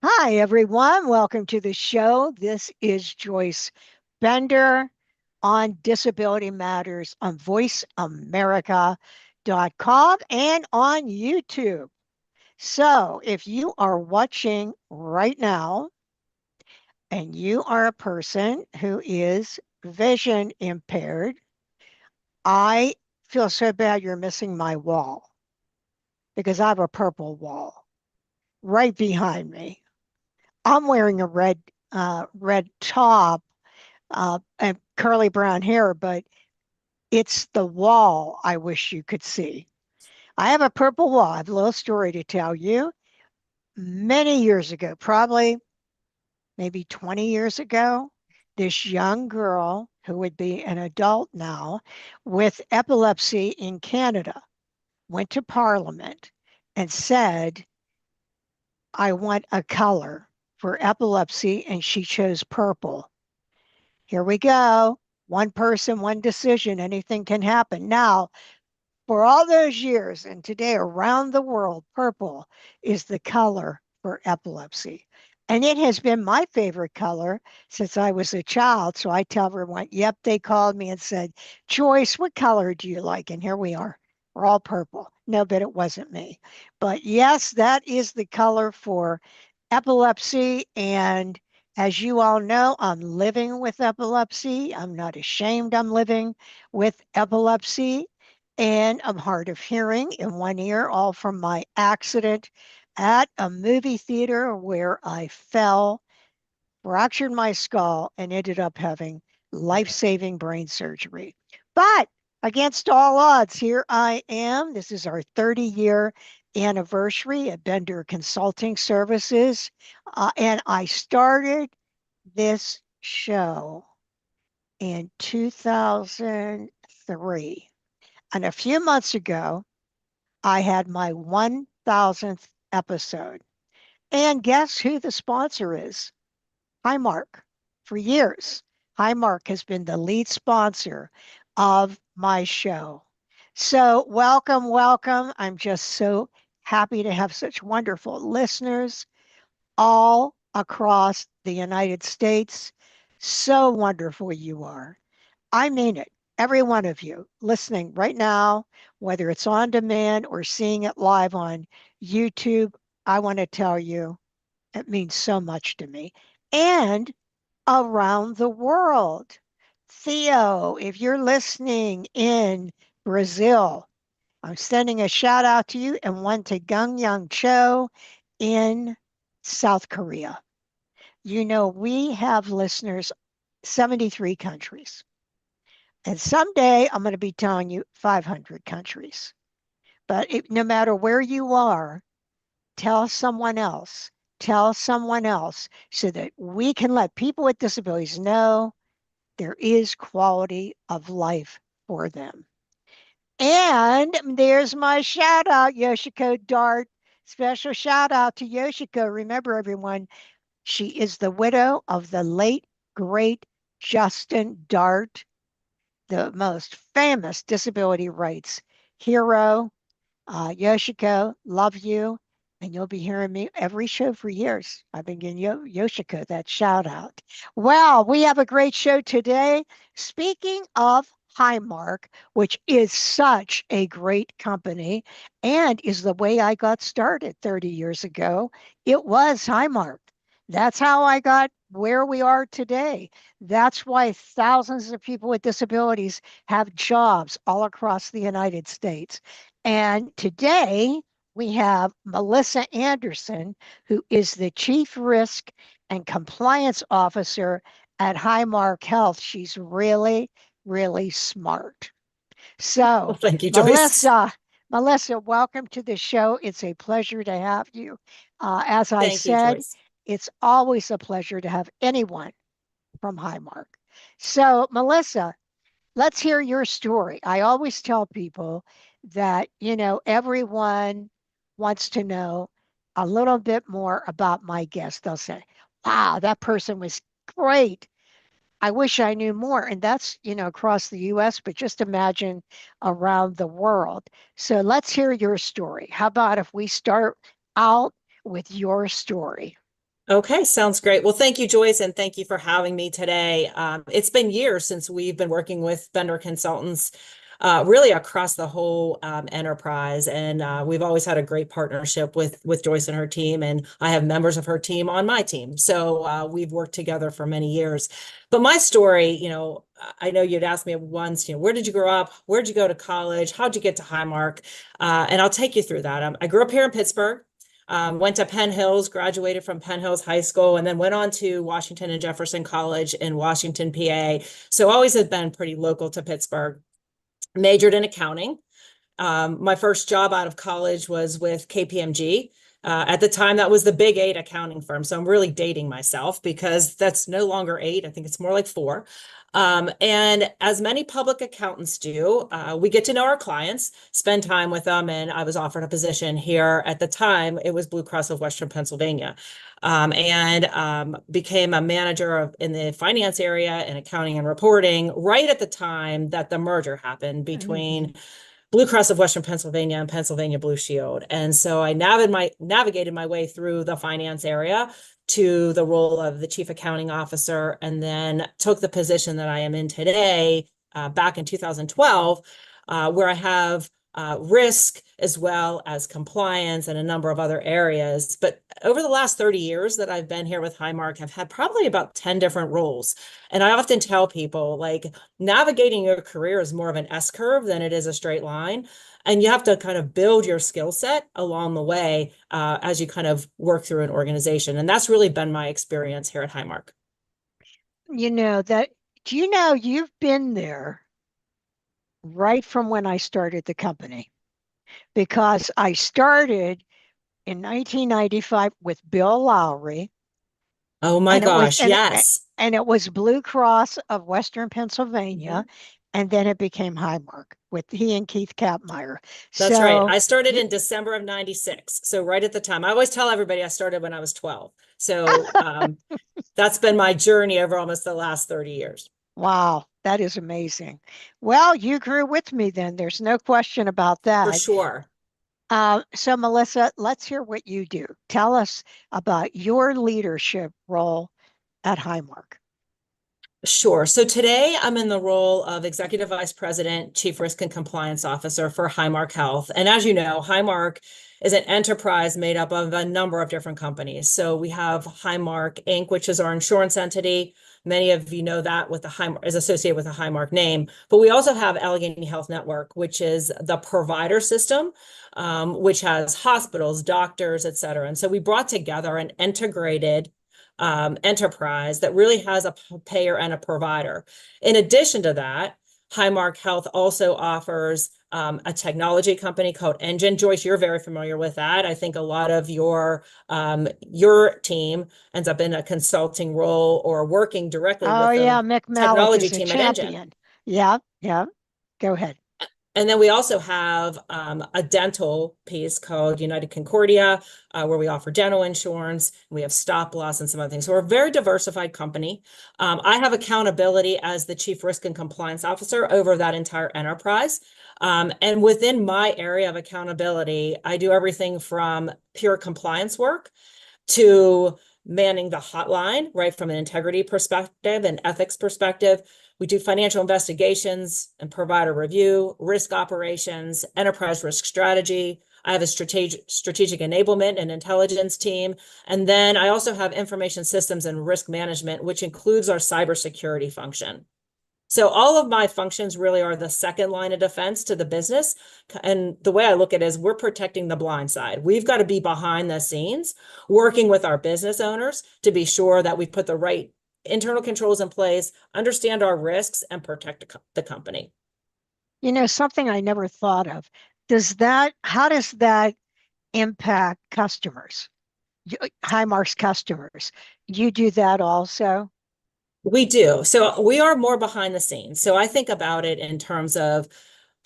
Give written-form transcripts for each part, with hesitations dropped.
Hi, everyone. Welcome to the show. This is Joyce Bender on Disability Matters on voiceamerica.com and on YouTube. So, if you are watching right now and you are a person who is vision impaired, I feel so bad you're missing my wall because I have a purple wall right behind me. I'm wearing a red top and curly brown hair, but it's the wall I wish you could see. I have a purple wall. I have a little story to tell you. Many years ago, probably maybe 20 years ago, this young girl who would be an adult now with epilepsy in Canada went to Parliament and said, I want a color for epilepsy, and she chose purple. Here we go. One person, one decision, anything can happen. Now, for all those years and today around the world, purple is the color for epilepsy. And it has been my favorite color since I was a child. So I tell everyone, yep, they called me and said, Joyce, what color do you like? And here we are. We're all purple. No, but it wasn't me. But yes, that is the color for epilepsy. And as you all know, I'm living with epilepsy. I'm not ashamed I'm living with epilepsy. And I'm hard of hearing in one ear, all from my accident at a movie theater where I fell, fractured my skull, and ended up having life saving brain surgery. But against all odds, here I am. This is our 30-year anniversary at Bender Consulting Services. And I started this show in 2003. And a few months ago, I had my 1000th episode. And guess who the sponsor is? Highmark. For years, Highmark has been the lead sponsor of my show. So, welcome, welcome. I'm just so happy to have such wonderful listeners all across the United States. So wonderful you are. I mean it. Every one of you listening right now, whether it's on demand or seeing it live on YouTube, I want to tell you it means so much to me. And around the world. Theo, if you're listening in Brazil, I'm sending a shout out to you and one to Gangyang Cho in South Korea. You know, we have listeners 73 countries. And someday I'm going to be telling you 500 countries. But no matter where you are, tell someone else, tell someone else so that we can let people with disabilities know there is quality of life for them. And there's my shout out, Yoshiko Dart. Special shout out to Yoshiko. Remember, everyone, she is the widow of the late, great Justin Dart, the most famous disability rights hero. Yoshiko, love you. And you'll be hearing me every show for years. I've been giving Yoshiko that shout out. Well, we have a great show today. Speaking of Highmark, which is such a great company and is the way I got started 30 years ago, it was Highmark. That's how I got where we are today. That's why thousands of people with disabilities have jobs all across the United States. And today we have Melissa Anderson, who is the Chief Risk and Compliance Officer at Highmark Health. She's really, really smart. Well, So, thank you, Joyce. Melissa, Melissa, welcome to the show. It's a pleasure to have you. As I Thank you, said, Joyce. it's always a pleasure to have anyone from Highmark. So, Melissa, let's hear your story. I always tell people that, everyone wants to know a little bit more about my guest. They'll say, wow, that person was great. I wish I knew more. And that's, across the US, but just imagine around the world. So let's hear your story. How about if we start out with your story? Okay, sounds great. Well, thank you, Joyce, and thank you for having me today. It's been years since we've been working with vendor consultants, really across the whole enterprise, and we've always had a great partnership with Joyce and her team, and I have members of her team on my team, so we've worked together for many years. But my story, I know you'd asked me once, where did you grow up? Where did you go to college? How'd you get to Highmark? And I'll take you through that. I grew up here in Pittsburgh. Went to Penn Hills, graduated from Penn Hills High School, and then went on to Washington and Jefferson College in Washington, PA. So always have been pretty local to Pittsburgh. Majored in accounting. My first job out of college was with KPMG. At the time, that was the big eight accounting firm. So I'm really dating myself because that's no longer eight. I think it's more like four. And as many public accountants do, we get to know our clients, spend time with them. And I was offered a position here at the time. It was Blue Cross of Western Pennsylvania. And became a manager in the finance area and accounting and reporting right at the time that the merger happened Mhm. between Blue Cross of Western Pennsylvania and Pennsylvania Blue Shield. And so I navigated my way through the finance area to the role of the chief accounting officer, and then took the position that I am in today, back in 2012, where I have risk as well as compliance and a number of other areas. But over the last 30 years that I've been here with Highmark, I've had probably about 10 different roles. And I often tell people, like, navigating your career is more of an S curve than it is a straight line. And you have to kind of build your skill set along the way, as you kind of work through an organization. And that's really been my experience here at Highmark. You know that, do you know you've been there right from when I started the company? Because I started in 1995 with Bill Lowry, Oh my and it was gosh, yes. and it was Blue Cross of Western Pennsylvania, Mhm. and then it became Highmark with he and Keith Kapmeyer. That's right. So I started in December of 96. So right at the time. I always tell everybody I started when I was 12. So that's been my journey over almost the last 30 years. wow, that is amazing. Well, you grew with me then. There's no question about For that. sure. So, Melissa, let's hear what you do. Tell us about your leadership role at Highmark. Sure. So today I'm in the role of Executive Vice President, Chief Risk and Compliance Officer for Highmark Health. And as you know, Highmark is an enterprise made up of a number of different companies. So we have Highmark Inc., which is our insurance entity. Many of you know that with the Highmark is associated with the Highmark name. But we also have Allegheny Health Network, which is the provider system, which has hospitals, doctors, et cetera. And so we brought together an integrated enterprise that really has a payer and a provider. In addition to that, Highmark Health also offers a technology company called Engine. Joyce, you're very familiar with that. I think a lot of your team ends up in a consulting role or working directly Oh, with yeah, the Mick Malik technology is a team at Engine. champion. Yeah, yeah. Go ahead. And then we also have a dental piece called United Concordia, where we offer dental insurance. We have stop loss and some other things. So we're a very diversified company. I have accountability as the Chief Risk and Compliance Officer over that entire enterprise. And within my area of accountability, I do everything from pure compliance work to manning the hotline, right, from an integrity perspective and ethics perspective. We do financial investigations and provider review, risk operations, enterprise risk strategy. I have a strategic enablement and intelligence team. And then I also have information systems and risk management, which includes our cybersecurity function. So all of my functions really are the second line of defense to the business. And the way I look at it is we're protecting the blind side. We've got to be behind the scenes, working with our business owners to be sure that we put the right internal controls in place, understand our risks, and protect the company. You know, something I never thought of. How does that impact customers? Highmark's customers. You do that also? We do. So we are more behind the scenes. So I think about it in terms of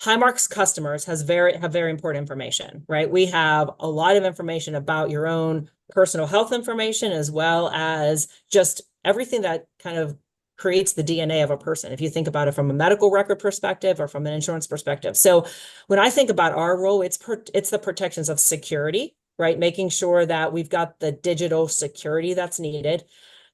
Highmark's customers have very important information, right? We have a lot of information about your own personal health information, as well as just everything that kind of creates the DNA of a person, if you think about it from a medical record perspective or from an insurance perspective. So when I think about our role, it's the protections of security, right? Making sure that we've got the digital security that's needed,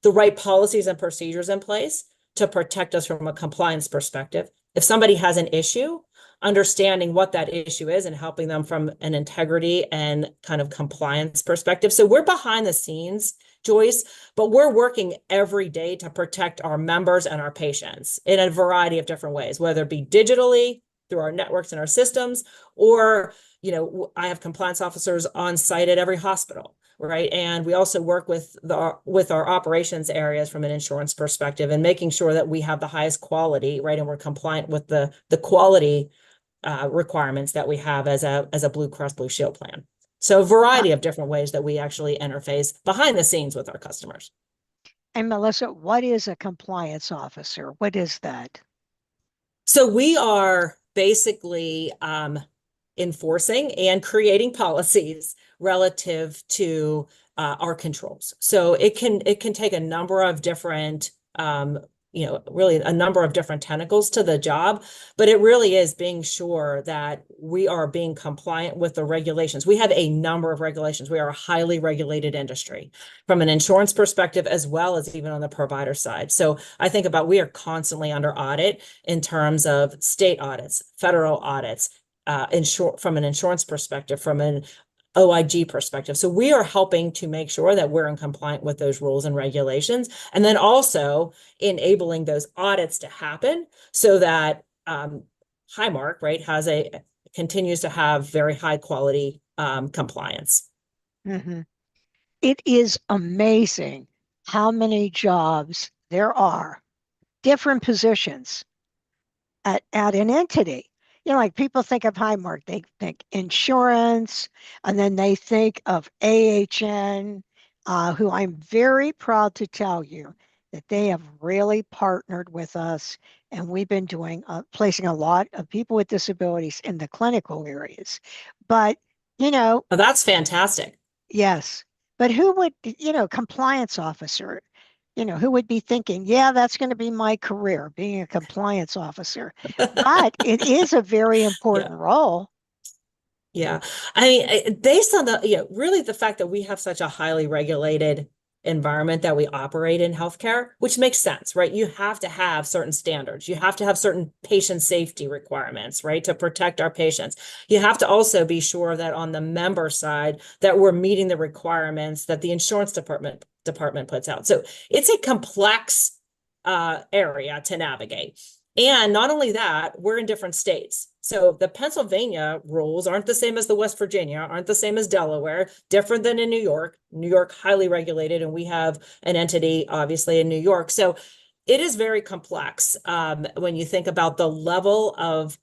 the right policies and procedures in place to protect us from a compliance perspective. If somebody has an issue, understanding what that issue is and helping them from an integrity and kind of compliance perspective. So we're behind the scenes, Joyce, but we're working every day to protect our members and our patients in a variety of different ways, whether it be digitally through our networks and our systems, or, I have compliance officers on site at every hospital, right? And we also work with our operations areas from an insurance perspective and making sure that we have the highest quality, right? And we're compliant with the quality requirements that we have as a Blue Cross Blue Shield plan. So a Uh, variety of different ways that we actually interface behind the scenes with our customers. and Melissa, what is a compliance officer? What is that? So we are basically enforcing and creating policies relative to our controls. So it can take a number of different really a number of different tentacles to the job, but it really is being sure that we are being compliant with the regulations. We have a number of regulations. We are a highly regulated industry from an insurance perspective, as well as even on the provider side. So I think about, we are constantly under audit in terms of state audits, federal audits, from an insurance perspective, from an OIG perspective. So we are helping to make sure that we're in compliant with those rules and regulations, and then also enabling those audits to happen so that Highmark, right, continues to have very high quality compliance. Mm-hmm. It is amazing how many jobs there are, different positions at an entity. Like people think of Highmark, they think insurance, and then they think of AHN, who I'm very proud to tell you that they have really partnered with us, and we've been placing a lot of people with disabilities in the clinical areas. But, you know, Oh, that's fantastic. yes, but who would, compliance officer? Who would be thinking, yeah, that's going to be my career, being a compliance officer. But it is a very Yeah. important role. Yeah. I mean, based on really the fact that we have such a highly regulated environment that we operate in healthcare, which makes sense, right? You have to have certain standards. You have to have certain patient safety requirements, right? To protect our patients. You have to also be sure that on the member side that we're meeting the requirements that the insurance department puts out. So it's a complex area to navigate. And not only that, we're in different states. So the Pennsylvania rules aren't the same as the West Virginia, aren't the same as Delaware, different than in New York. New York, highly regulated, and we have an entity, obviously, in New York. So it is very complex when you think about the level of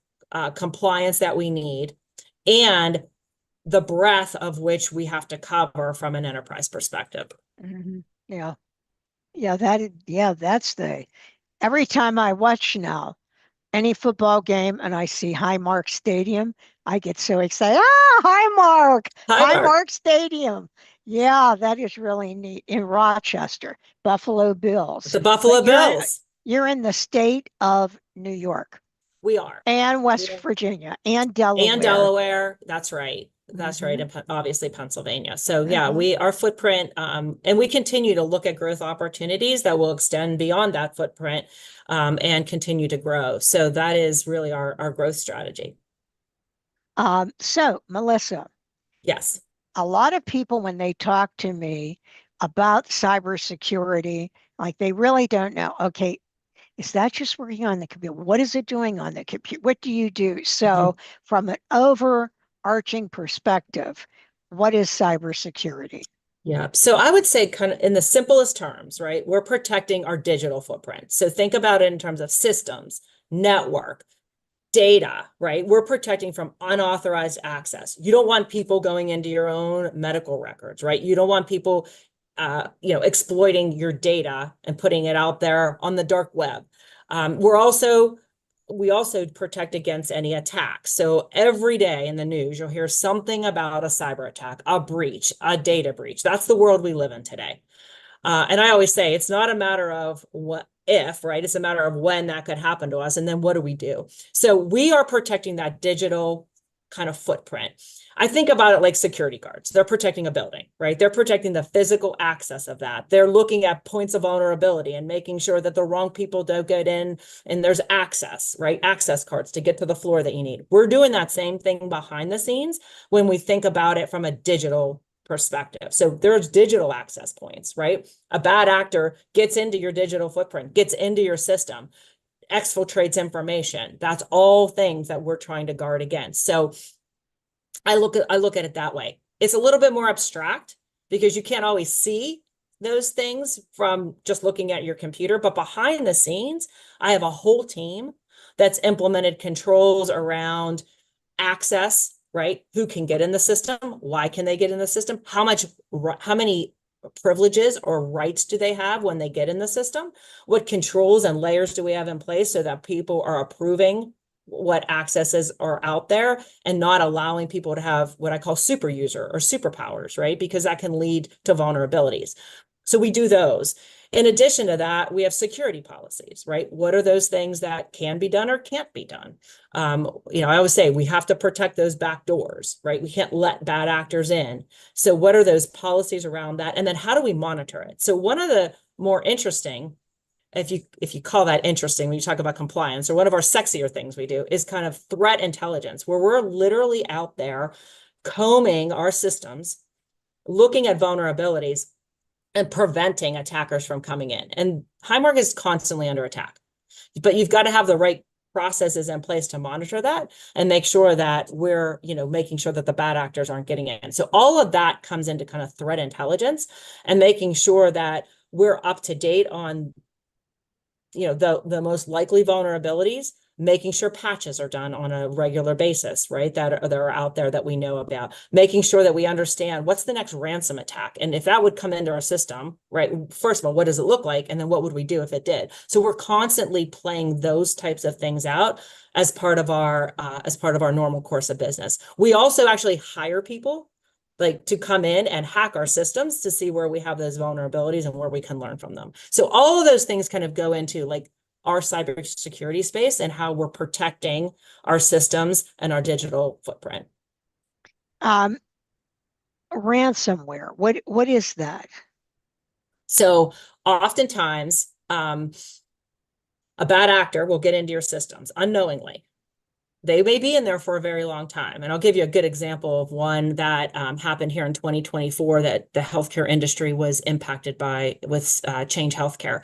compliance that we need and the breadth of which we have to cover from an enterprise perspective. Mhm. Yeah. Yeah, that's every time I watch now any football game and I see Highmark Stadium, I get so excited. Hi, Mark. Highmark Stadium. Yeah, that is really neat in Rochester, Buffalo Bills. The Buffalo But Bills. you're in the state of New York We are. and West Yeah. Virginia and And Delaware. Delaware. That's right. That's right. Hmm. And obviously Pennsylvania. So yeah, Hmm. our footprint, and we continue to look at growth opportunities that will extend beyond that footprint, and continue to grow. So that is really our growth strategy. So, Melissa, Yes. a lot of people, when they talk to me about cybersecurity, like they really don't know, okay, is that just working on the computer? What is it doing on the computer? What do you do? Mhm. So, from an overarching perspective, what is cybersecurity? Yeah. So I would say, kind of in the simplest terms, right? We're protecting our digital footprint. So think about it in terms of systems, network, data, right? We're protecting from unauthorized access. You don't want people going into your own medical records, right? You don't want people, exploiting your data and putting it out there on the dark web. We also protect against any attacks. So every day in the news, you'll hear something about a cyber attack, a breach, a data breach. That's the world we live in today. And I always say it's not a matter of what if, right? It's a matter of when that could happen to us. And then what do we do? So we are protecting that digital kind of footprint. I think about it like security guards. They're protecting a building, right? They're protecting the physical access of that. They're looking at points of vulnerability and making sure that the wrong people don't get in and there's access, right? Access cards to get to the floor that you need. We're doing that same thing behind the scenes when we think about it from a digital perspective. So there's digital access points, right? A bad actor gets into your digital footprint, gets into your system, exfiltrates information. That's all things that we're trying to guard against. So I look at it that way. It's a little bit more abstract because you can't always see those things from just looking at your computer, but behind the scenes, I have a whole team that's implemented controls around access, right? Who can get in the system? Why can they get in the system? How many privileges or rights do they have when they get in the system? What controls and layers do we have in place so that people are approving what accesses are out there and not allowing people to have what I call super user or superpowers, right? Because that can lead to vulnerabilities. So we do those. In addition to that, we have security policies, right? What are those things that can be done or can't be done? I always say we have to protect those back doors, right? We can't let bad actors in. So what are those policies around that? And then how do we monitor it? So one of the more interesting, if you call that interesting when you talk about compliance, or one of our sexier things we do is kind of threat intelligence, where we're literally out there combing our systems, looking at vulnerabilities and preventing attackers from coming in. And Highmark is constantly under attack, but you've got to have the right processes in place to monitor that and make sure that we're, making sure that the bad actors aren't getting in. So all of that comes into kind of threat intelligence and making sure that we're up to date on the most likely vulnerabilities, making sure patches are done on a regular basis, right? That are out there that we know about, making sure that we understand what's the next ransom attack. And if that would come into our system, right? First of all, what does it look like? And then what would we do if it did? So we're constantly playing those types of things out as part of our normal course of business. We also actually hire people to come in and hack our systems to see where we have those vulnerabilities and where we can learn from them. So all of those things kind of go into our cybersecurity space and how we're protecting our systems and our digital footprint. Ransomware. What is that? So oftentimes, a bad actor will get into your systems unknowingly. They may be in there for a very long time. And I'll give you a good example of one that happened here in 2024 that the healthcare industry was impacted by with Change Healthcare.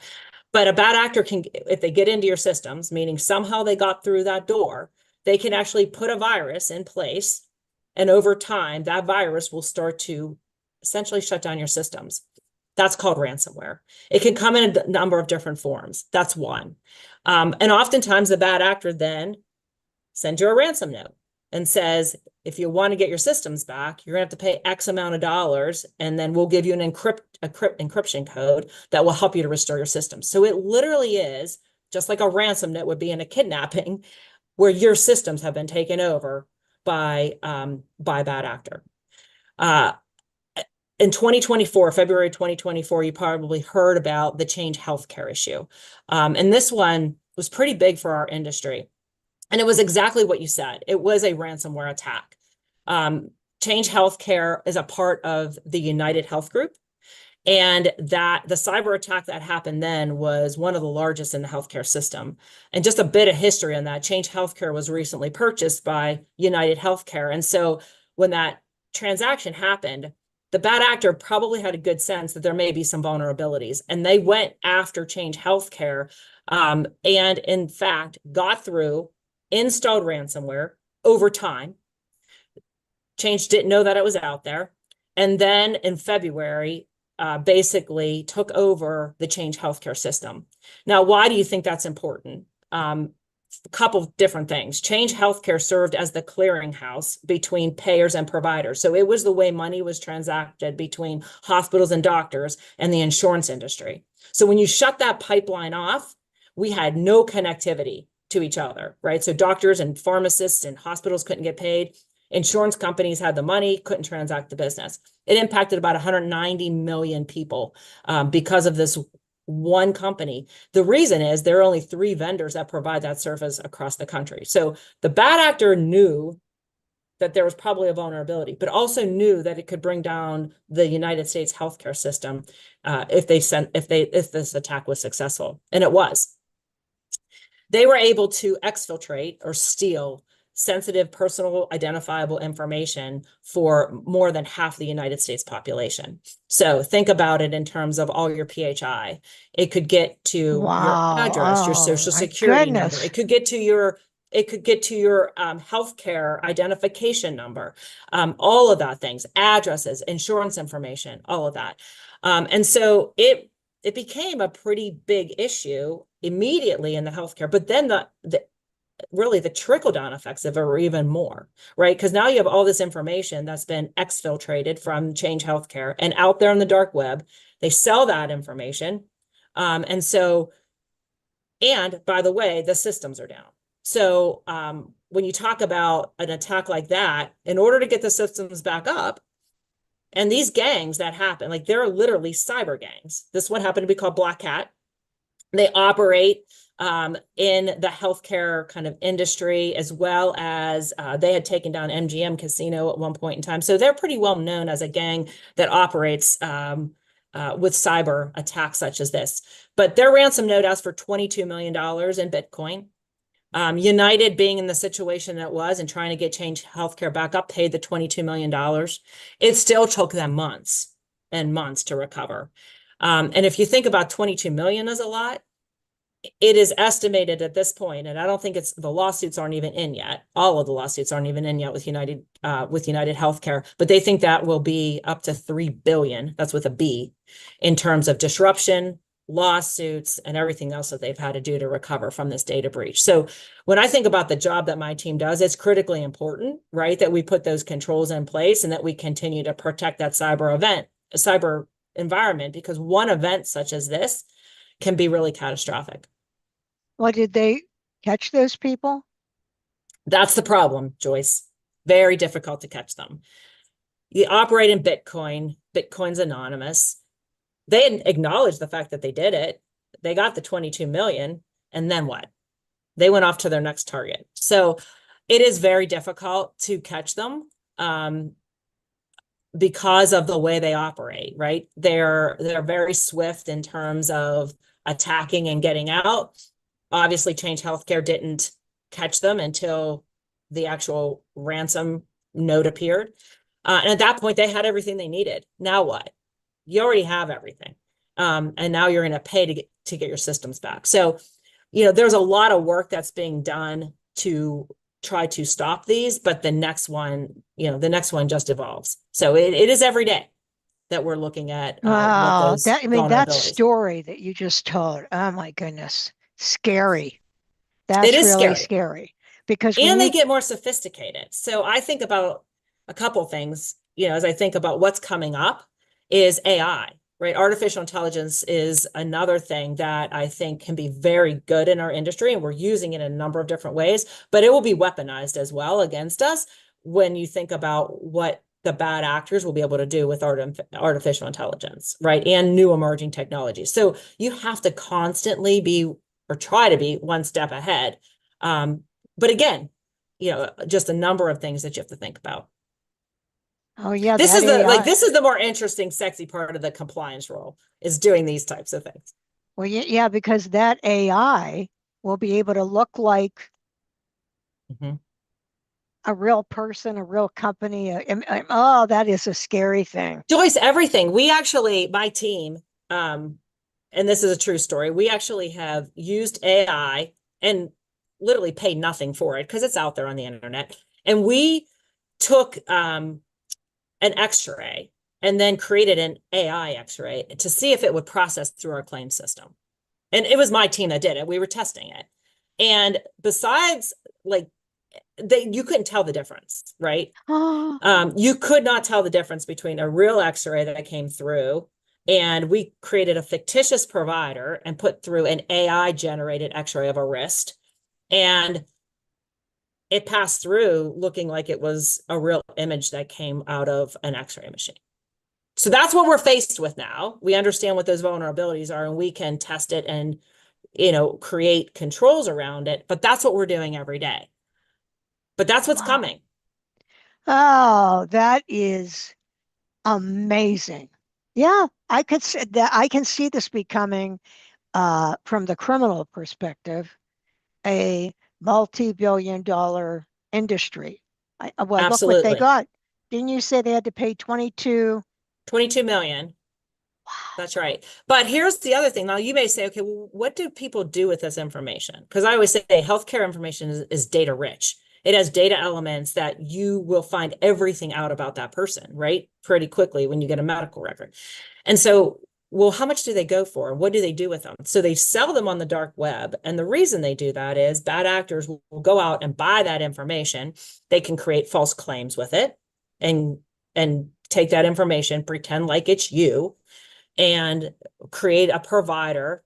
But a bad actor can, if they get into your systems, meaning somehow they got through that door, they can actually put a virus in place. And over time, that virus will start to essentially shut down your systems. That's called ransomware. It can come in a number of different forms. That's one. And oftentimes the bad actor then sends you a ransom note and says, if you want to get your systems back, you're going to have to pay X amount of dollars, and then we'll give you an encryption code that will help you to restore your system. So it literally is just like a ransom note would be in a kidnapping, where your systems have been taken over by a bad actor. In 2024, February 2024, you probably heard about the Change Healthcare issue. And this one was pretty big for our industry. And it was exactly what you said. It was a ransomware attack. Change Healthcare is a part of the United Health Group. And that the cyber attack that happened then was one of the largest in the healthcare system. And just a bit of history on that, Change Healthcare was recently purchased by United Healthcare. And so when that transaction happened, the bad actor probably had a good sense that there may be some vulnerabilities. And they went after Change Healthcare and in fact got through, installed ransomware over time. Change didn't know that it was out there. And then in February, basically took over the Change Healthcare system. Now, why do you think that's important? A couple of different things. Change Healthcare served as the clearinghouse between payers and providers. So it was the way money was transacted between hospitals and doctors and the insurance industry. So when you shut that pipeline off, we had no connectivity to each other, right? So doctors and pharmacists and hospitals couldn't get paid. Insurance companies had the money, couldn't transact the business. It impacted about 190 million people because of this one company. The reason is there are only 3 vendors that provide that service across the country. So the bad actor knew that there was probably a vulnerability, but also knew that it could bring down the United States healthcare system if this attack was successful, and it was. They were able to exfiltrate or steal sensitive personal identifiable information for more than half the United States population. So think about it in terms of all your PHI. It could get to your Wow. address, your Oh social my security number. goodness. It could get to your healthcare identification number, all of that things, addresses, insurance information, all of that. And so it became a pretty big issue immediately in the healthcare, but then really the trickle down effects of it were even more, right? Because now you have all this information that's been exfiltrated from Change Healthcare and out there on the dark web. They sell that information. And by the way, the systems are down. So when you talk about an attack like that, in order to get the systems back up, and these gangs that happen, like there are literally cyber gangs. This one happened to be called Black Hat. They operate in the healthcare kind of industry, as well as they had taken down MGM Casino at one point in time. So they're pretty well known as a gang that operates with cyber attacks such as this. But their ransom note asked for $22 million in Bitcoin. United, being in the situation that was and trying to get Change Healthcare back up, paid the $22 million. It still took them months and months to recover. And if you think about 22 million as a lot, it is estimated at this point, and I don't think the lawsuits aren't even in yet. All of the lawsuits aren't even in yet with United Healthcare, but they think that will be up to 3 billion. That's with a B, in terms of disruption, lawsuits, and everything else that they've had to do to recover from this data breach. So when I think about the job that my team does, it's critically important, right, that we put those controls in place and that we continue to protect that cyber environment, because one event such as this can be really catastrophic. Well, did they catch those people? That's the problem, Joyce. Very difficult to catch them. You operate in Bitcoin. Bitcoin's anonymous. They acknowledged the fact that they did it. They got the 22 million. And then what? They went off to their next target. So it is very difficult to catch them because of the way they operate, right? They're very swift in terms of attacking and getting out. Obviously, Change Healthcare didn't catch them until the actual ransom note appeared. And at that point, they had everything they needed. Now what? You already have everything. And now you're going to pay to get your systems back. So, there's a lot of work that's being done to try to stop these, but the next one just evolves. So it is every day that we're looking at what Wow, those that vulnerabilities. story that you just told, oh my goodness, scary. It That's is really scary. scary because when And they you, get more sophisticated. So I think about a couple things, as I think about what's coming up is AI, right? Artificial intelligence is another thing that I think can be very good in our industry, and we're using it in a number of different ways, but it will be weaponized as well against us when you think about what the bad actors will be able to do with artificial intelligence, right? And new emerging technologies. So you have to constantly be, or try to be, one step ahead. But again, just a number of things that you have to think about. oh yeah, This that is AI. this is the more interesting, sexy part of the compliance role, is doing these types of things. Well, yeah, because that AI will be able to look like Mhm. a real person, a real company. Oh, that is a scary thing. Joyce, everything. My team, and this is a true story, we actually have used AI and literally paid nothing for it because it's out there on the internet. And we took an x-ray and then created an AI x-ray to see if it would process through our claim system. And it was my team that did it. We were testing it. And besides, like, you couldn't tell the difference, right? Oh, You could not tell the difference between a real x-ray that came through, and we created a fictitious provider and put through an AI generated x-ray of a wrist. And it passed through looking like it was a real image that came out of an x-ray machine. So that's what we're faced with now. We understand what those vulnerabilities are, and we can test it and, create controls around it. But that's what we're doing every day. But that's what's wow. coming. Oh, that is amazing. Yeah, I could see that. I can see this becoming, from the criminal perspective, a multi-billion-dollar industry. Well, look what they Absolutely. got. Didn't you say they had to pay 22? 22 million. That's right. But here's the other thing. Now you may say, okay, well, what do people do with this information? Because I always say healthcare information is data rich. It has data elements that you will find everything out about that person, right? Pretty quickly when you get a medical record. And so, well, how much do they go for? What do they do with them? So they sell them on the dark web. And the reason they do that is bad actors will go out and buy that information. They can create false claims with it and take that information, pretend like it's you, and create a provider,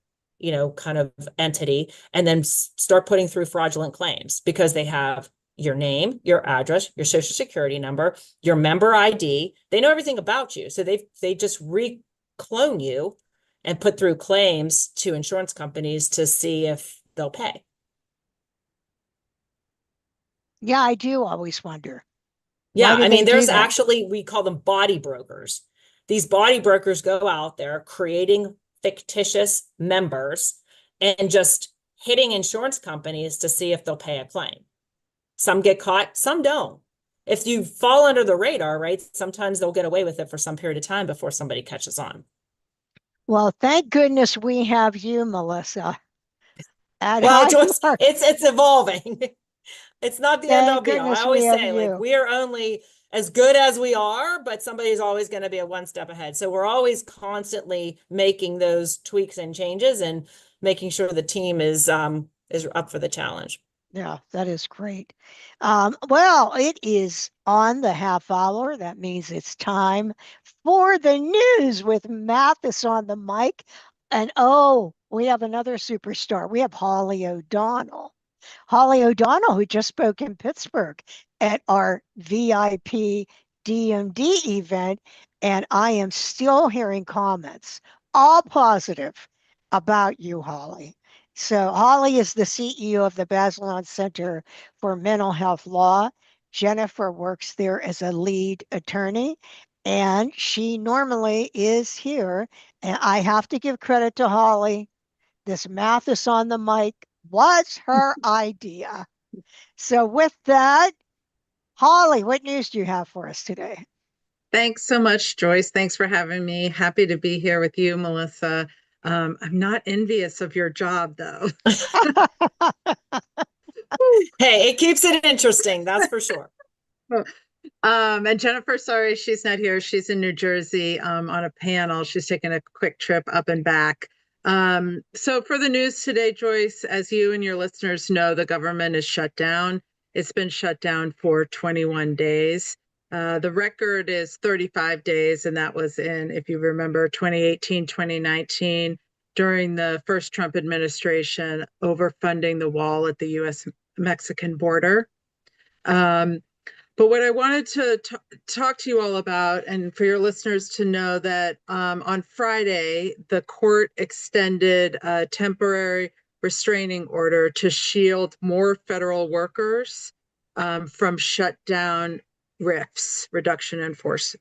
kind of entity, and then start putting through fraudulent claims because they have your name, your address, your social security number, your member ID. They know everything about you. So they just reclone you and put through claims to insurance companies to see if they'll pay. Yeah, I do always wonder, why Yeah, do I they mean, do there's that? actually, we call them body brokers. These body brokers go out there creating fictitious members and just hitting insurance companies to see if they'll pay a claim. Some get caught, some don't. If you fall under the radar, right, sometimes they'll get away with it for some period of time before somebody catches on. Well, thank goodness we have you, Melissa, at Well, Joyce, Highmark. it's evolving. It's not the end all Thank be all. I goodness we always have say, like, you. we're only as good as we are, but somebody's always going to be a one step ahead. So we're always constantly making those tweaks and changes and making sure the team is up for the challenge. Yeah, that is great. Well, it is on the half hour. That means it's time for the news with Mathis on the mic. And oh, we have another superstar. We have Holly O'Donnell. Holly O'Donnell, who just spoke in Pittsburgh at our VIP DMD event. And I am still hearing comments, all positive, about you, Holly. So, Holly is the CEO of the Bazelon Center for Mental Health Law. Jennifer works there as a lead attorney, and she normally is here. And I have to give credit to Holly. This Mathis on the mic was her idea. So, with that, Holly, what news do you have for us today? Thanks so much, Joyce. Thanks for having me. Happy to be here with you, Melissa. I'm not envious of your job, though. Hey, it keeps it interesting, that's for sure. And Jennifer, sorry, she's not here. She's in New Jersey on a panel. She's taking a quick trip up and back. So for the news today, Joyce, as you and your listeners know, the government is shut down. It's been shut down for 21 days. The record is 35 days, and that was in, if you remember, 2018, 2019, during the first Trump administration, overfunding the wall at the US-Mexican border. But what I wanted to talk to you all about, and for your listeners to know that on Friday, the court extended a temporary restraining order to shield more federal workers from shutdown RIFs, reduction in force.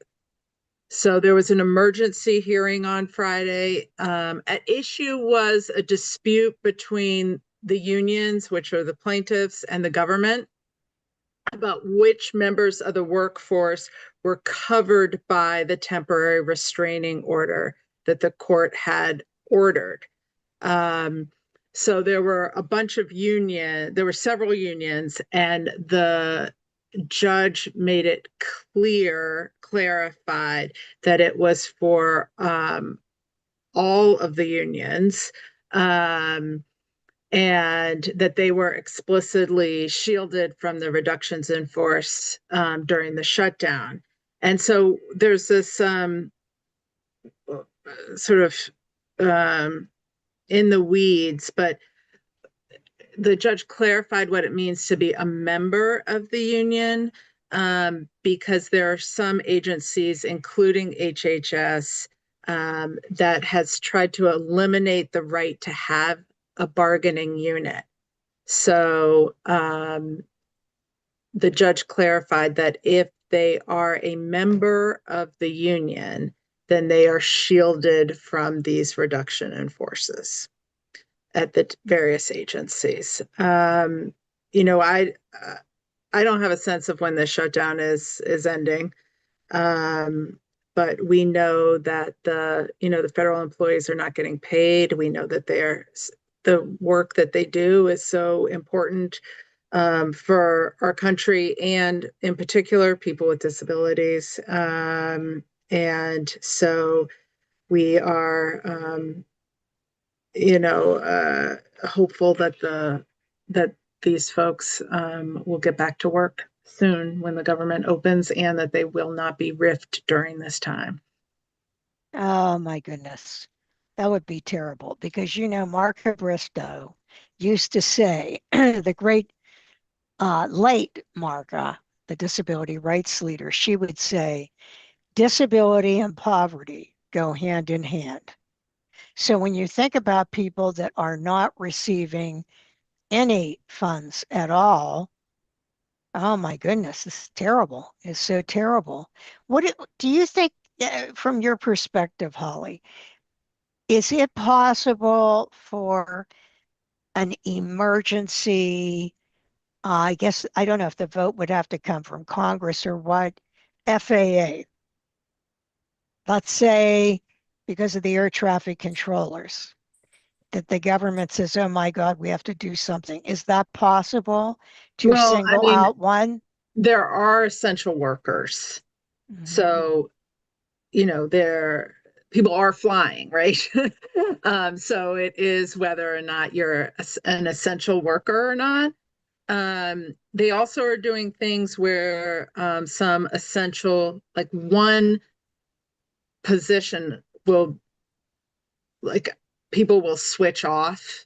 So there was an emergency hearing on Friday. At issue was a dispute between the unions, which are the plaintiffs, and the government, about which members of the workforce were covered by the temporary restraining order that the court had ordered. So there were there were several unions, and the judge made it clarified that it was for all of the unions. And that they were explicitly shielded from the reductions in force during the shutdown. And so there's this sort of in the weeds, but the judge clarified what it means to be a member of the union, because there are some agencies, including HHS, that has tried to eliminate the right to have a bargaining unit. So the judge clarified that if they are a member of the union, then they are shielded from these reduction in forces at the various agencies. I don't have a sense of when the shutdown is ending. But we know that the federal employees are not getting paid. We know that the work that they do is so important for our country, and in particular, people with disabilities. And so we are, hopeful that these folks will get back to work soon when the government opens, and that they will not be riffed during this time. Oh my goodness. That would be terrible because Mark Bristow used to say, the great late Marga, the disability rights leader, she would say, disability and poverty go hand in hand. So when you think about people that are not receiving any funds at all, oh my goodness, this is terrible. It's so terrible. Do you think, from your perspective, Holly, is it possible for an emergency? I guess I don't know if the vote would have to come from Congress or what. FAA, let's say, because of the air traffic controllers, that the government says, oh my God, we have to do something. Is that possible to Well, I single mean, out one? there are essential workers. Mhm. So, there people are flying, right? So it is whether or not you're an essential worker or not. They also are doing things where some essential, like one position will, like people will switch off.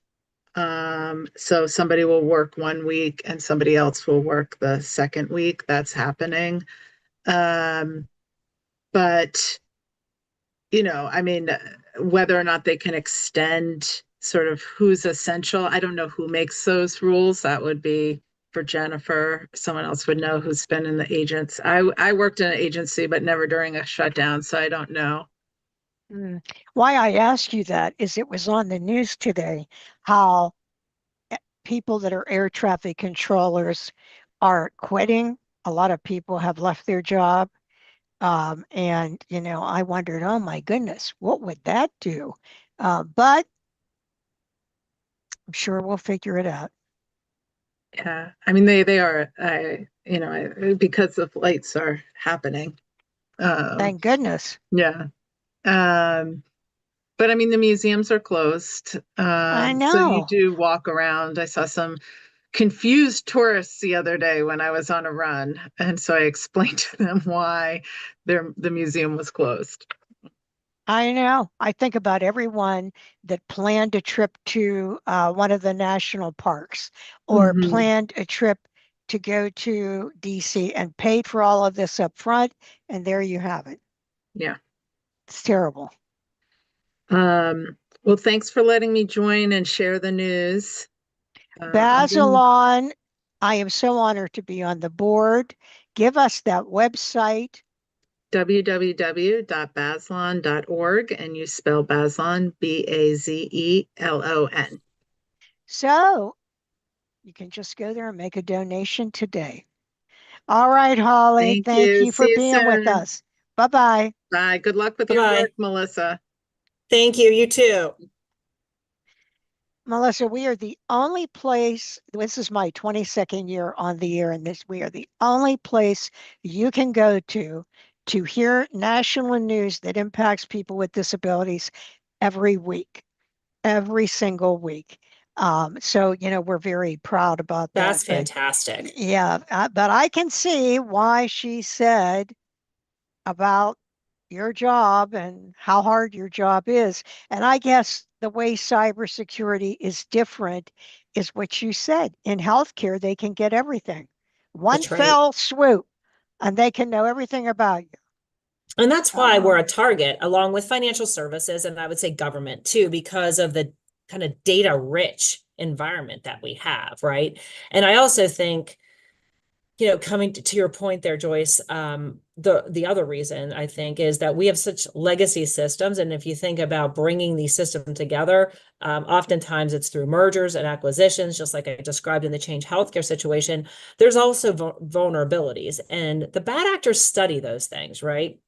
So somebody will work 1 week and somebody else will work the second week. That's happening. Um, but, I mean, whether or not they can extend sort of who's essential, I don't know who makes those rules. That would be for Jennifer. Someone else would know who's been in the agents. I worked in an agency, but never during a shutdown, so I don't know. Mm. Why I ask you that is it was on the news today how people that are air traffic controllers are quitting. A lot of people have left their job. And, I wondered, oh my goodness, what would that do? But I'm sure we'll figure it out. Yeah, I mean they are. Because the flights are happening. Um, Thank goodness. yeah. Um, but I mean the museums are closed. I So you know. do walk around. I saw some confused tourists the other day when I was on a run, and so I explained to them why the museum was closed. I know. I think about everyone that planned a trip to one of the national parks or Hmm. planned a trip to go to DC and paid for all of this up front. And there you have it. Yeah. It's terrible. Well, thanks for letting me join and share the news. I'll be Basilon, I am so honored to be on the board. Give us that website. www.bazelon.org, and you spell Bazelon Bazelon. So you can just go there and make a donation today. All right, Holly, Thank thank you. you for See you being with soon. us. Bye bye. Bye. Good luck with your Bye-bye. work, Melissa. Thank you. You too. Melissa, we are the only place, this is my 22nd year on the air, and we are the only place you can go to hear national news that impacts people with disabilities every week, every single week. So, we're very proud about that. That's But fantastic. yeah, but I can see why she said about your job and how hard your job is. And I guess the way cybersecurity is different is what you said. In healthcare, they can get everything. One That's right. fell swoop, and they can know everything about you. And that's why we're a Um, target along with financial services, and I would say government too, because of the kind of data rich environment that we have, right? And I also think coming to your point there, Joyce, the other reason I think is that we have such legacy systems. And if you think about bringing these systems together, oftentimes it's through mergers and acquisitions, just like I described in the Change Healthcare situation. There's also vulnerabilities, and the bad actors study those things, right?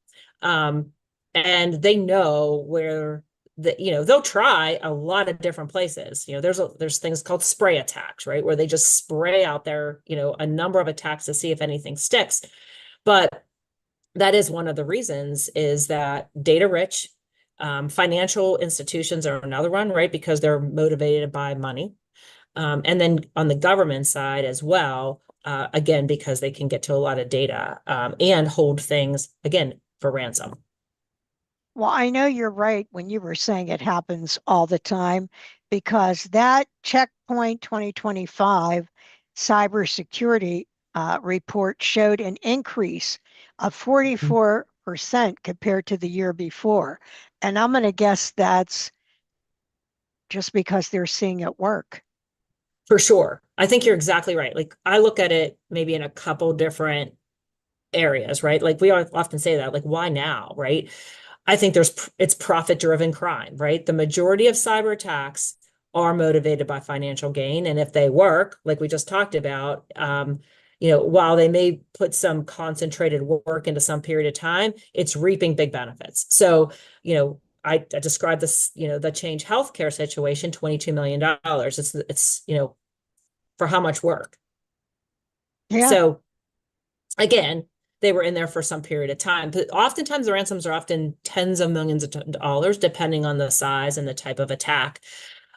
And they know where they'll try a lot of different places. There's things called spray attacks, right? Where they just spray out there, a number of attacks to see if anything sticks. But that is one of the reasons, is that data rich, financial institutions are another one, right? Because they're motivated by money. And then on the government side as well, again, because they can get to a lot of data, and hold things, again, for ransom. Well, I know you're right when you were saying it happens all the time, because that Checkpoint 2025 cybersecurity report showed an increase of 44% compared to the year before. And I'm going to guess that's just because they're seeing it work. For sure. I think you're exactly right. Like, I look at it maybe in a couple different areas, right? Like, we often say that, like, why now, right? I think it's profit-driven crime, right? The majority of cyber attacks are motivated by financial gain. And if they work, like we just talked about, while they may put some concentrated work into some period of time, it's reaping big benefits. So, I described this, the Change Healthcare situation, $22 million. It's, for how much work? Yeah. So again, they were in there for some period of time, but oftentimes the ransoms are often tens of millions of dollars, depending on the size and the type of attack.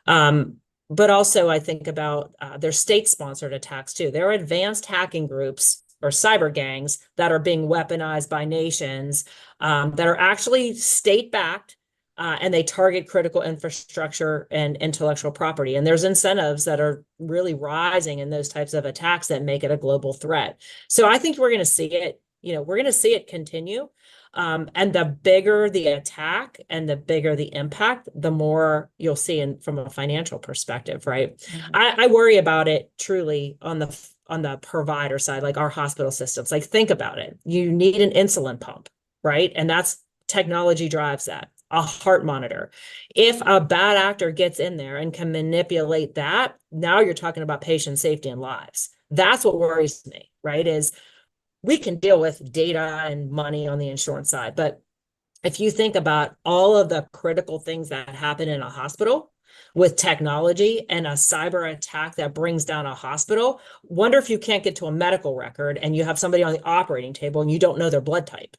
But also I think about their state-sponsored attacks too. There are advanced hacking groups or cyber gangs that are being weaponized by nations, that are actually state-backed, and they target critical infrastructure and intellectual property. And there's incentives that are really rising in those types of attacks that make it a global threat. So I think we're going to see it, we're going to see it continue. And the bigger the attack and the bigger the impact, the more you'll see from a financial perspective, right? Mhm. I worry about it truly on the provider side, like our hospital systems. Like, think about it. You need an insulin pump, right? And that's technology drives that. A heart monitor. If a bad actor gets in there and can manipulate that, now you're talking about patient safety and lives. That's what worries me, right? Is we can deal with data and money on the insurance side, but if you think about all of the critical things that happen in a hospital with technology and a cyber attack that brings down a hospital, wonder if you can't get to a medical record and you have somebody on the operating table and you don't know their blood type,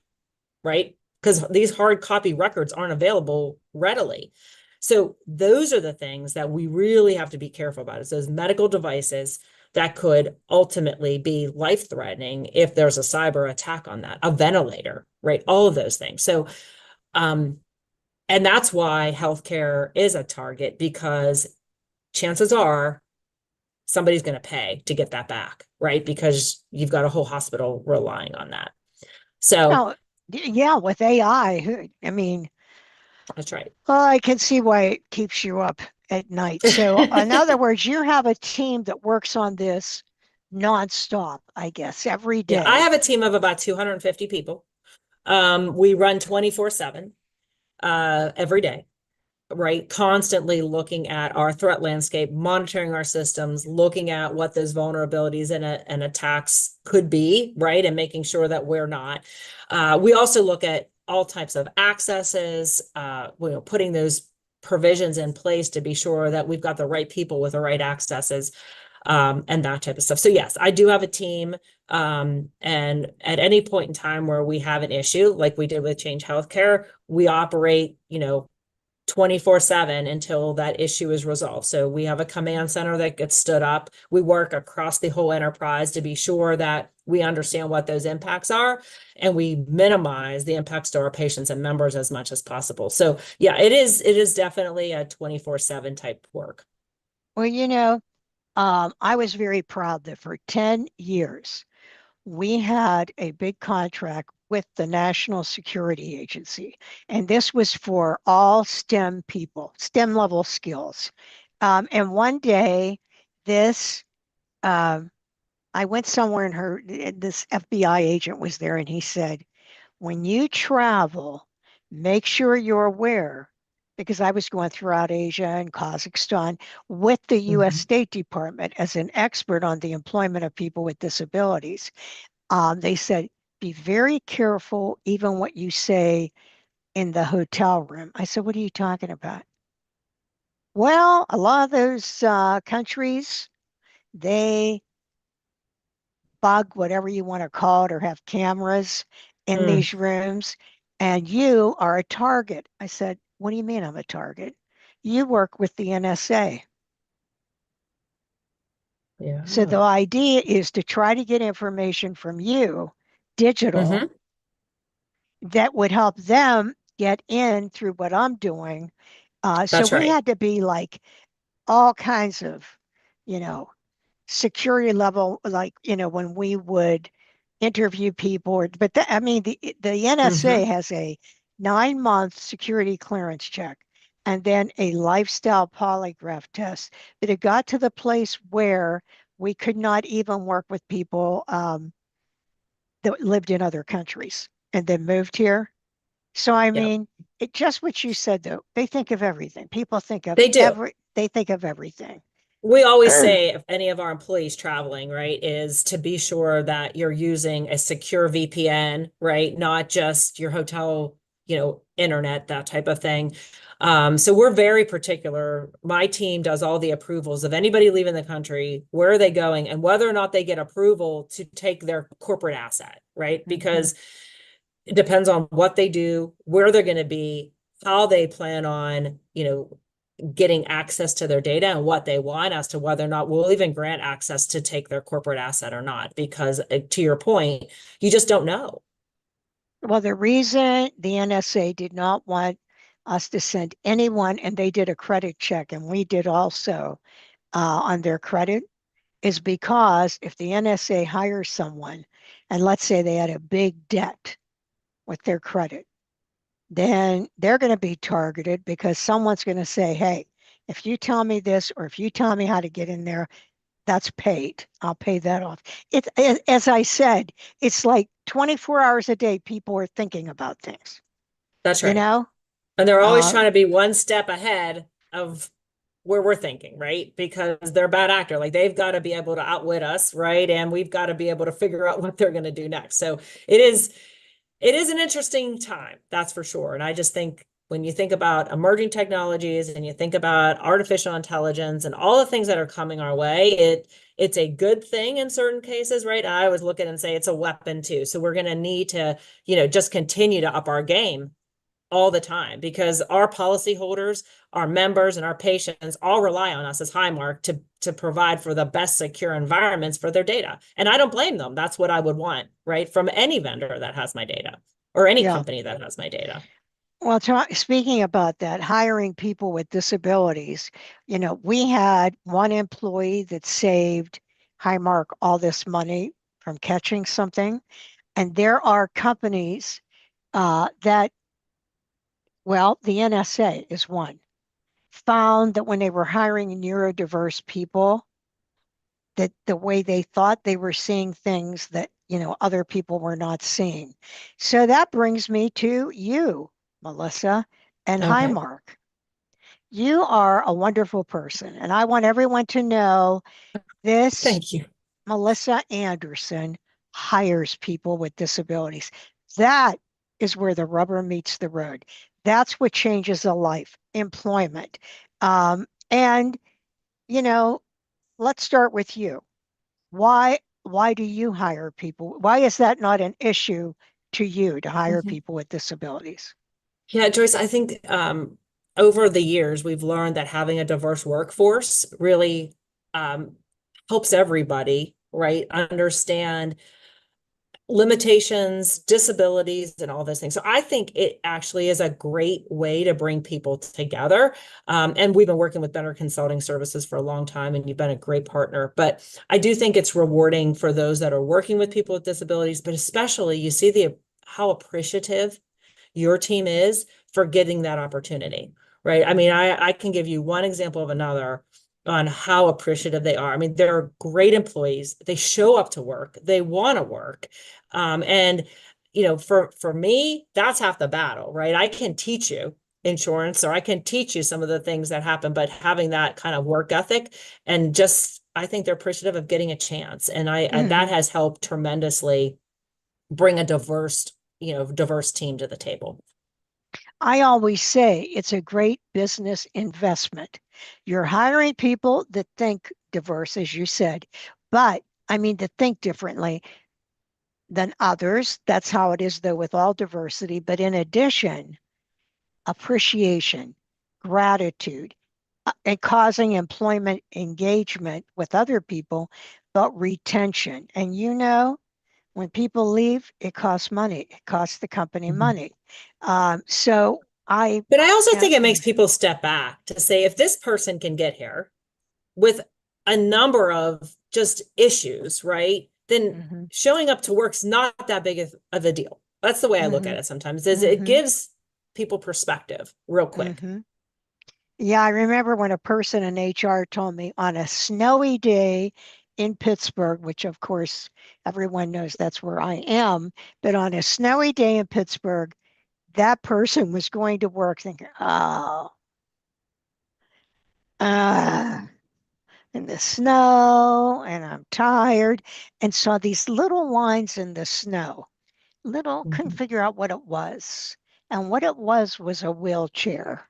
right? Because these hard copy records aren't available readily. So those are the things that we really have to be careful about, is those medical devices that could ultimately be life-threatening if there's a cyber attack on that, a ventilator, right? All of those things. So, and that's why healthcare is a target, because chances are somebody's going to pay to get that back, right? Because you've got a whole hospital relying on that. So Now, yeah, with AI, I mean, that's right. well, I can see why it keeps you up at night. So, in other words, you have a team that works on this nonstop, I guess, every Yeah, I day. have a team of about 250 people. We run 24/7 every day, right? Constantly looking at our threat landscape, monitoring our systems, looking at what those vulnerabilities and attacks could be, right? And making sure that we're not. We also look at all types of accesses, putting those provisions in place to be sure that we've got the right people with the right accesses, and that type of stuff. So yes, I do have a team. And at any point in time where we have an issue, like we did with Change Healthcare, we operate, 24/7 until that issue is resolved. So we have a command center that gets stood up. We work across the whole enterprise to be sure that we understand what those impacts are, and we minimize the impacts to our patients and members as much as possible. So yeah, it is definitely a 24/7 type work. Well, I was very proud that for 10 years, we had a big contract with the National Security Agency, and this was for all STEM people, STEM level skills. And one day, this um, I went somewhere and this FBI agent was there and he said, when you travel, make sure you're aware, because I was going throughout Asia and Kazakhstan with the US Mhm. State Department as an expert on the employment of people with disabilities. They said, be very careful, even what you say in the hotel room. I said, what are you talking about? Well, a lot of those countries, they bug, whatever you want to call it, or have cameras in Mm, these rooms, and you are a target. I said, what do you mean I'm a target? You work with the NSA. So yeah. the idea is to try to get information from you, digital, Hmm. that would help them get in through what I'm doing. So That's we right. had to be like all kinds of, you know, security level, like, when we would interview people, but I mean, the NSA Hmm. has a 9-month security clearance check and then a lifestyle polygraph test. But it got to the place where we could not even work with people that lived in other countries and then moved here. So, I Yeah, mean, it just what you said, though, they think of everything. People think of they do. they think of everything. We always say if any of our employees traveling, right, is to be sure that you're using a secure VPN, right? Not just your hotel, internet, that type of thing. So we're very particular. My team does all the approvals of anybody leaving the country, where are they going, and whether or not they get approval to take their corporate asset, right? Mhm. Because it depends on what they do, where they're going to be, how they plan on, getting access to their data and what they want as to whether or not we'll even grant access to take their corporate asset or not. Because to your point, you just don't know. Well, the reason the NSA did not want us to send anyone, and they did a credit check, and we did also on their credit, is because if the NSA hires someone, and let's say they had a big debt with their credit, then they're going to be targeted because someone's going to say, hey, if you tell me this, or if you tell me how to get in there, that's paid. I'll pay that off. It's, as I said, it's like 24 hours a day, people are thinking about things, That's you right. know? And they're always Uh, trying to be one step ahead of where we're thinking, right? Because they're a bad actor. Like they've got to be able to outwit us, right? And we've got to be able to figure out what they're going to do next. So it is it is an interesting time, that's for sure. And I just think when you think about emerging technologies and you think about artificial intelligence and all the things that are coming our way, it's a good thing in certain cases, right? I always look at it and say it's a weapon too. So we're going to need to, just continue to up our game all the time because our policyholders, our members, and our patients all rely on us as Highmark to provide for the best secure environments for their data. And I don't blame them. That's what I would want, right? From any vendor that has my data or any yeah. company that has my data. Well, speaking about that, hiring people with disabilities, we had one employee that saved Highmark all this money from catching something. And there are companies that, well, the NSA is one, found that when they were hiring neurodiverse people, that the way they thought they were seeing things that, other people were not seeing. So that brings me to you, Melissa, and Okay. Highmark. You are a wonderful person, and I want everyone to know this. Thank you. Melissa Anderson hires people with disabilities. That is where the rubber meets the road. That's what changes a life, employment. And, you know, let's start with you. Why do you hire people? Why is that not an issue to you to hire Mhm. people with disabilities? Yeah, Joyce, I think over the years, we've learned that having a diverse workforce really um, helps everybody, right, understand limitations, disabilities, and all those things. So I think it actually is a great way to bring people together. And we've been working with Better Consulting Services for a long time, and you've been a great partner. But I do think it's rewarding for those that are working with people with disabilities, but especially you see the how appreciative your team is for getting that opportunity, right? I mean, I can give you one example of another. on how appreciative they are. I mean, they're great employees. They show up to work. They want to work. And for me, that's half the battle, right? I can teach you insurance, or I can teach you some of the things that happen, but having that kind of work ethic, and just, I think they're appreciative of getting a chance. And that has helped tremendously bring a diverse team to the table. I always say it's a great business investment. You're hiring people that think diverse, as you said, but I mean, to think differently than others. That's how it is, though, with all diversity. But in addition, appreciation, gratitude, and causing employment engagement with other people, but retention. And when people leave, it costs money. It costs the company money. So I, But I also uh, think it makes people step back to say, if this person can get here with a number of just issues, right? Then mhm, showing up to work's not that big of a deal. That's the way I look at mhm, it sometimes, is it mhm, gives people perspective real quick. mhm. Yeah, I remember when a person in HR told me on a snowy day in Pittsburgh, which of course everyone knows that's where I am, but on a snowy day in Pittsburgh, that person was going to work thinking, oh, uh, in the snow, and I'm tired, and saw these little lines in the snow. Couldn't Mhm. figure out what it was. And what it was a wheelchair.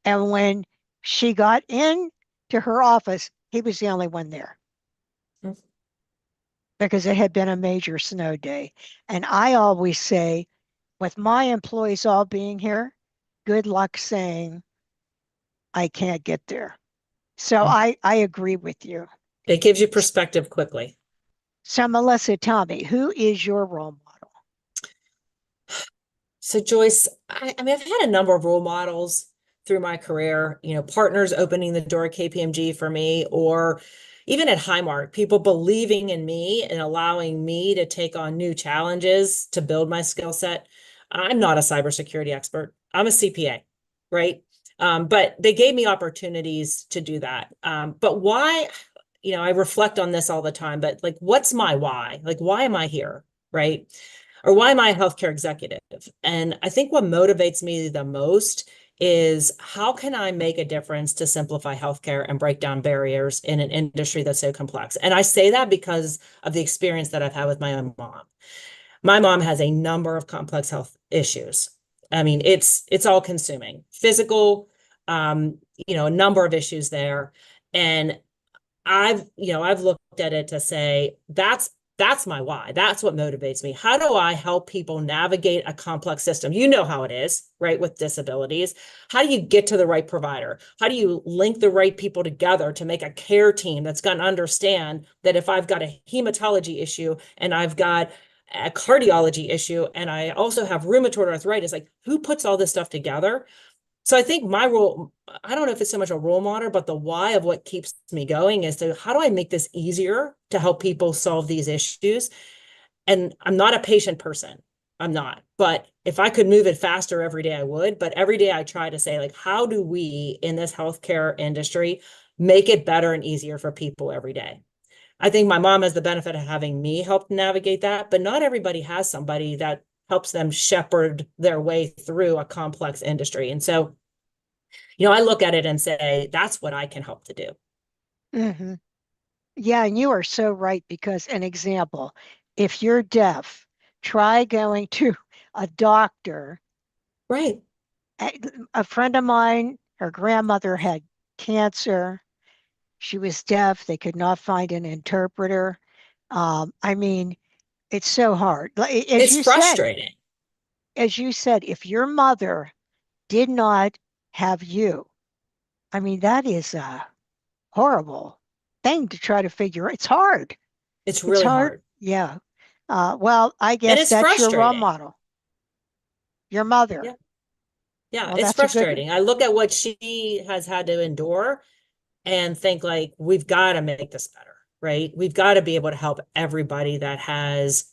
And when she got in to her office, he was the only one there because it had been a major snow day. And I always say, with my employees all being here, good luck saying I can't get there. So I agree with you. It gives you perspective quickly. So Melissa, tell me, who is your role model? So Joyce, I mean, I've had a number of role models through my career, partners opening the door at KPMG for me, or even at Highmark, people believing in me and allowing me to take on new challenges to build my skill set. I'm not a cybersecurity expert. I'm a CPA, right? But they gave me opportunities to do that. But why, I reflect on this all the time, but like, what's my why? Like, why am I here? Right? Or why am I a healthcare executive? And I think what motivates me the most is, how can I make a difference to simplify healthcare and break down barriers in an industry that's so complex? And I say that because of the experience that I've had with my own mom. My mom has a number of complex health issues. I mean, it's all consuming, physical, a number of issues there. And I've looked at it to say, that's my why. That's what motivates me. How do I help people navigate a complex system? You know how it is, right? With disabilities. How do you get to the right provider? How do you link the right people together to make a care team that's going to understand that if I've got a hematology issue and I've got a cardiology issue and I also have rheumatoid arthritis, like, who puts all this stuff together? So I think my role, I don't know if it's so much a role model, but the why of what keeps me going is to, how do I make this easier to help people solve these issues? And I'm not a patient person. I'm not. But if I could move it faster every day, I would. But every day I try to say, like, how do we in this healthcare industry make it better and easier for people every day? I think my mom has the benefit of having me help navigate that, but not everybody has somebody that helps them shepherd their way through a complex industry. And so, I look at it and say, that's what I can help to do. Mm-hmm. Yeah, and you are so right because an example, if you're deaf, try going to a doctor. Right. A friend of mine, her grandmother had cancer. She was deaf. They could not find an interpreter. I mean, it's so hard. It's frustrating. If your mother did not have you, I mean, that is a horrible thing to try to figure. It's hard. It's It's really hard. hard. Yeah. Well, I And guess it's that's your role frustrating. model, your mother. Yeah. Yeah. Well, It's that's a good. frustrating. I look at what she has had to endure and think, like, we've got to make this better, right? We've got to be able to help everybody that has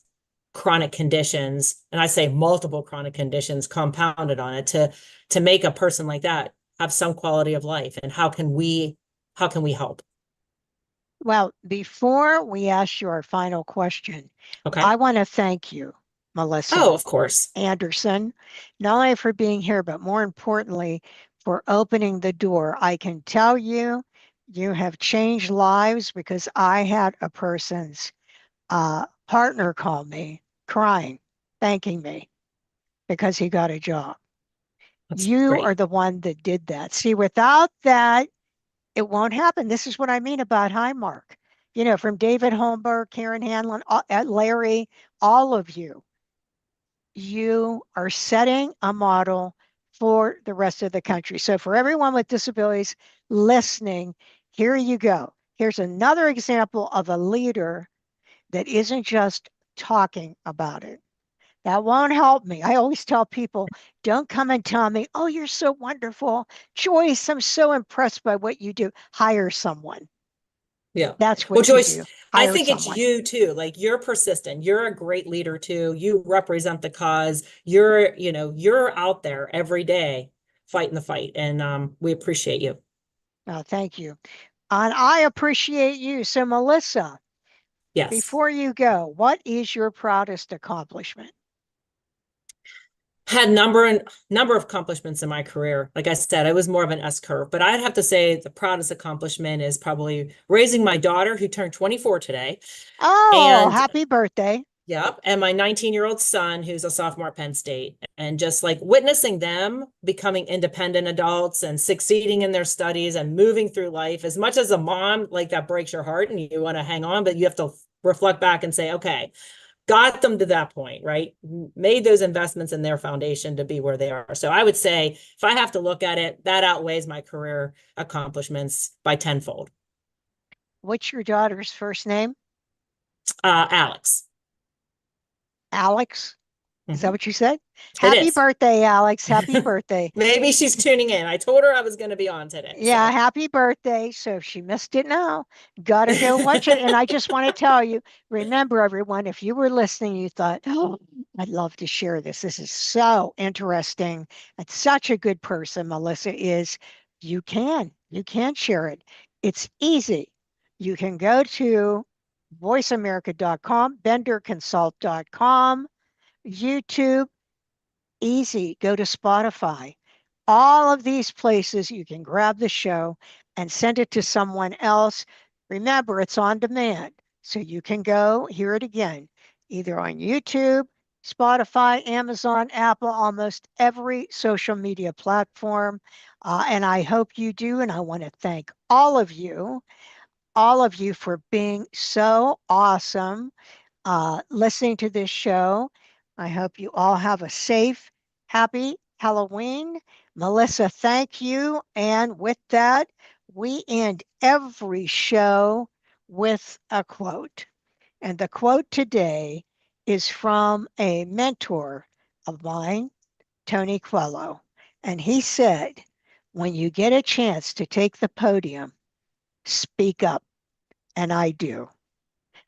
chronic conditions, and I say multiple chronic conditions compounded on it, to make a person like that have some quality of life. And how can we how can we help? Well, before we ask you our final question, Okay. I want to thank you, Oh, Melissa of course. Anderson, not only for being here, but more importantly, for opening the door. I can tell you, you have changed lives because I had a person's partner call me crying, thanking me because he got a job. That's You are great. the one that did that. See, without that, it won't happen. This is what I mean about Highmark. You know, from David Holmberg, Karen Hanlon, Larry, all of you, you are setting a model for the rest of the country. So for everyone with disabilities listening, here you go. Here's another example of a leader that isn't just talking about it. That won't help me. I always tell people, don't come and tell me, oh, you're so wonderful. Joyce, I'm so impressed by what you do. Hire someone. Yeah. That's Well, what you Joyce, do. I Hire think it's someone. you too. Like you're persistent. You're a great leader too. You represent the cause. You're out there every day fighting the fight. And we appreciate you. Thank you. And I appreciate you. So, Melissa, Yes. before you go, what is your proudest accomplishment? Had number of accomplishments in my career. Like I said, I was more of an S curve, but I'd have to say the proudest accomplishment is probably raising my daughter who turned 24 today. Oh, And happy birthday. yep. And my 19-year-old son, who's a sophomore at Penn State, and just like witnessing them becoming independent adults and succeeding in their studies and moving through life. As much as a mom, like that breaks your heart and you want to hang on, but you have to reflect back and say, okay, got them to that point, right? Made those investments in their foundation to be where they are. So I would say if I have to look at it, that outweighs my career accomplishments by tenfold. What's your daughter's first name? Alex. Alex. Is that Mhm. what you said? It Happy is. birthday, Alex. Happy birthday. Maybe she's tuning in. I told her I was going to be on today. Yeah, So, happy birthday. So if she missed it now, gotta go watch it. And I just want to tell you, remember everyone, if you were listening, you thought, oh, I'd love to share this. This is so interesting. And such a good person, Melissa is. You can share it. It's easy. You can go to voiceamerica.com, benderconsult.com, YouTube, easy. Go to Spotify. All of these places, you can grab the show and send it to someone else. Remember, it's on demand. So you can go hear it again, either on YouTube, Spotify, Amazon, Apple, almost every social media platform. And I hope you do. And I want to thank all of you for being so awesome listening to this show. I hope you all have a safe, happy Halloween. Melissa, thank you. And with that, we end every show with a quote. And the quote today is from a mentor of mine, Tony Coelho. And he said, when you get a chance to take the podium, speak up. And I do.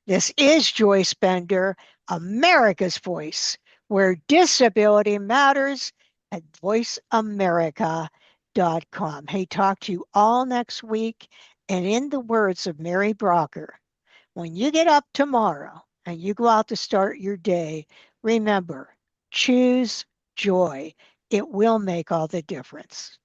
This is Joyce Bender, America's Voice, where disability matters at voiceamerica.com. Hey, talk to you all next week. And in the words of Mary Brocker, when you get up tomorrow and you go out to start your day, remember, choose joy. It will make all the difference.